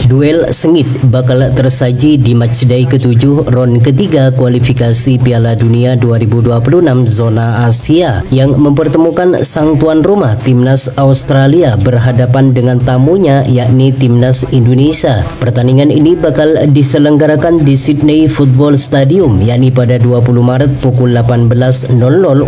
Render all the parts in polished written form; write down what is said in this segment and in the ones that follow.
Duel sengit bakal tersaji di matchday ke-7 ron ketiga kualifikasi Piala Dunia 2026 zona Asia yang mempertemukan sang tuan rumah Timnas Australia berhadapan dengan tamunya yakni Timnas Indonesia. Pertandingan ini bakal diselenggarakan di Sydney Football Stadium yakni pada 20 Maret pukul 18.00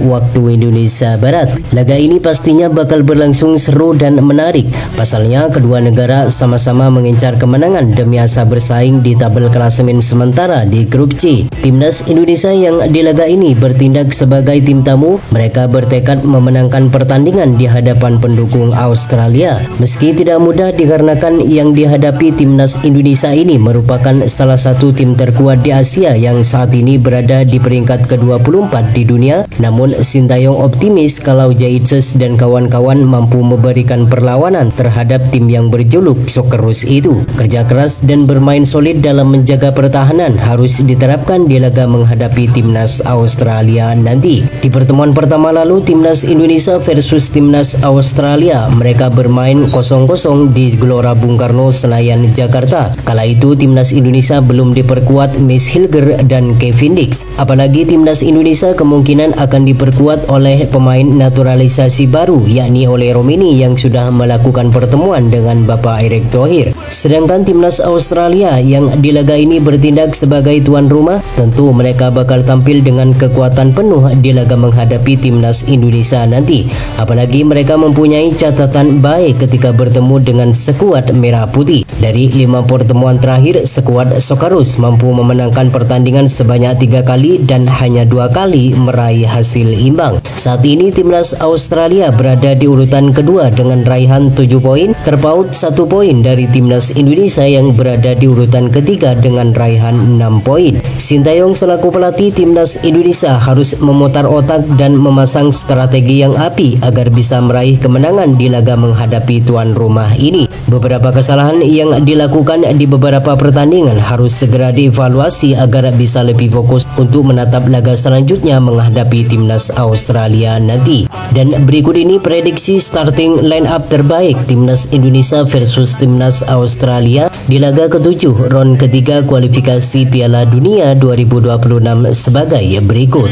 waktu Indonesia Barat. Laga ini pastinya bakal berlangsung seru dan menarik. Pasalnya kedua negara sama-sama mengincar kemenangan demi asa bersaing di tabel klasemen sementara di grup C. Timnas Indonesia yang di laga ini bertindak sebagai tim tamu, mereka bertekad memenangkan pertandingan di hadapan pendukung Australia. Meski tidak mudah dikarenakan yang dihadapi Timnas Indonesia ini merupakan salah satu tim terkuat di Asia yang saat ini berada di peringkat ke-24 di dunia, namun Sintayong optimis kalau Jaitses dan kawan-kawan mampu memberikan perlawanan terhadap tim yang berjuluk Socceroos itu. Kerja keras dan bermain solid dalam menjaga pertahanan harus diterapkan di laga menghadapi Timnas Australia nanti. Di pertemuan pertama lalu Timnas Indonesia versus Timnas Australia, mereka bermain 0-0 di Gelora Bung Karno, Senayan, Jakarta. Kala itu Timnas Indonesia belum diperkuat Miss Hilger dan Kevin Dix. Apalagi Timnas Indonesia kemungkinan akan diperkuat oleh pemain naturalisasi baru yakni oleh Romini yang sudah melakukan pertemuan dengan Bapak Erick Thohir. Sedangkan Timnas Australia yang di laga ini bertindak sebagai tuan rumah, tentu mereka bakal tampil dengan kekuatan penuh di laga menghadapi Timnas Indonesia nanti. Apalagi mereka mempunyai catatan baik ketika bertemu dengan skuad merah putih. Dari 5 pertemuan terakhir, skuad Socceroos mampu memenangkan pertandingan sebanyak 3 kali dan hanya 2 kali meraih hasil imbang. Saat ini Timnas Australia berada di urutan kedua dengan raihan 7 poin, terpaut 1 poin dari Timnas Indonesia yang berada di urutan ketiga dengan raihan 6 poin. Sintayong selaku pelatih Timnas Indonesia harus memutar otak dan memasang strategi yang apik agar bisa meraih kemenangan di laga menghadapi tuan rumah ini. Beberapa kesalahan yang dilakukan di beberapa pertandingan harus segera dievaluasi agar bisa lebih fokus untuk menatap laga selanjutnya menghadapi Timnas Australia nanti. Dan berikut ini prediksi starting line up terbaik Timnas Indonesia versus Timnas Australia di laga ke-7 ron ketiga kualifikasi Piala Dunia 2026 sebagai berikut.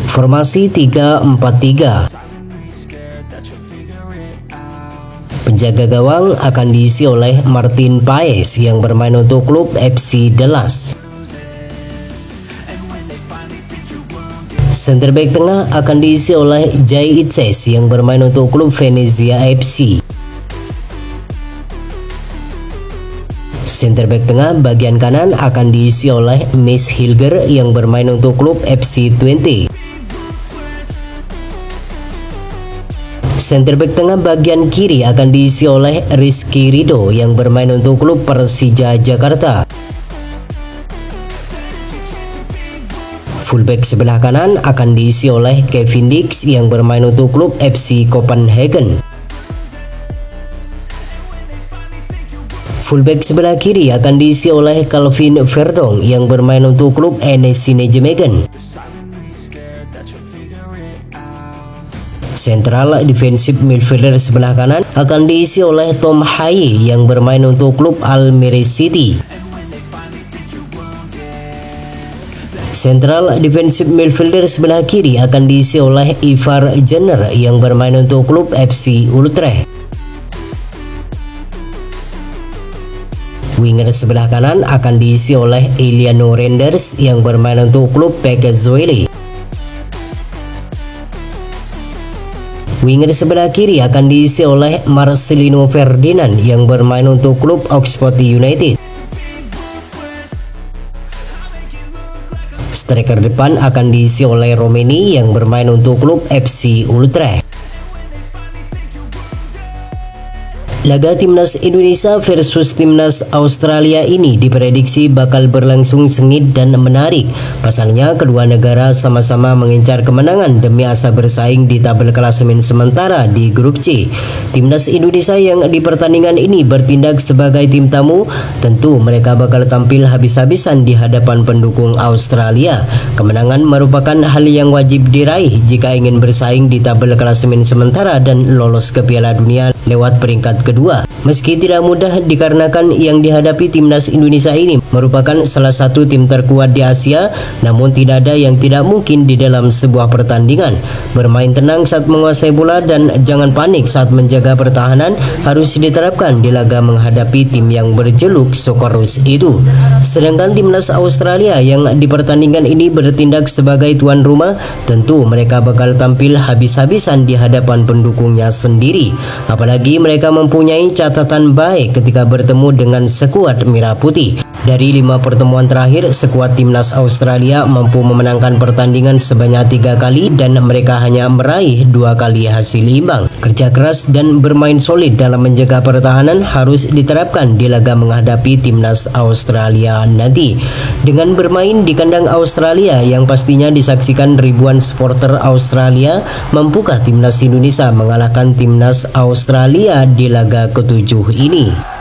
Formasi 3-4-3. Penjaga gawang akan diisi oleh Martin Paes yang bermain untuk klub FC Dallas. Center back tengah akan diisi oleh Jaitses yang bermain untuk klub Venezia FC. Center back tengah bagian kanan akan diisi oleh Miss Hilger yang bermain untuk klub FC Twente. Center back tengah bagian kiri akan diisi oleh Rizky Ridho yang bermain untuk klub Persija Jakarta. Fullback sebelah kanan akan diisi oleh Kevin Dix yang bermain untuk klub FC Copenhagen. Fullback sebelah kiri akan diisi oleh Calvin Verdong yang bermain untuk klub NEC Nijmegen. Central defensive midfielder sebelah kanan akan diisi oleh Tom Haye yang bermain untuk klub Almere City. Central defensive midfielder sebelah kiri akan diisi oleh Ivar Jenner yang bermain untuk klub FC Utrecht. Winger sebelah kanan akan diisi oleh Eliano Renders yang bermain untuk klub PEC Zwolle. Winger sebelah kiri akan diisi oleh Marcelino Ferdinand yang bermain untuk klub Oxford United. Striker depan akan diisi oleh Romini yang bermain untuk klub FC Utrecht. Laga Timnas Indonesia versus Timnas Australia ini diprediksi bakal berlangsung sengit dan menarik. Pasalnya kedua negara sama-sama mengincar kemenangan demi asa bersaing di tabel klasemen sementara di grup C. Timnas Indonesia yang di pertandingan ini bertindak sebagai tim tamu, tentu mereka bakal tampil habis-habisan di hadapan pendukung Australia. Kemenangan merupakan hal yang wajib diraih jika ingin bersaing di tabel klasemen sementara dan lolos ke Piala Dunia lewat peringkat kedua. Meski tidak mudah dikarenakan yang dihadapi Timnas Indonesia ini merupakan salah satu tim terkuat di Asia, namun tidak ada yang tidak mungkin di dalam sebuah pertandingan. Bermain tenang saat menguasai bola dan jangan panik saat menjaga pertahanan harus diterapkan di laga menghadapi tim yang berjuluk Socceroos itu. Sedangkan Timnas Australia yang di pertandingan ini bertindak sebagai tuan rumah, tentu mereka bakal tampil habis-habisan di hadapan pendukungnya sendiri. Apalagi mereka mempunyai catatan baik ketika bertemu dengan skuad Merah Putih. Dari 5 pertemuan terakhir, skuad Timnas Australia mampu memenangkan pertandingan sebanyak 3 kali dan mereka hanya meraih 2 kali hasil imbang. Kerja keras dan bermain solid dalam menjaga pertahanan harus diterapkan di laga menghadapi Timnas Australia nanti. Dengan bermain di kandang Australia yang pastinya disaksikan ribuan supporter Australia, mampukah Timnas Indonesia mengalahkan Timnas Australia di laga ke-7 ini?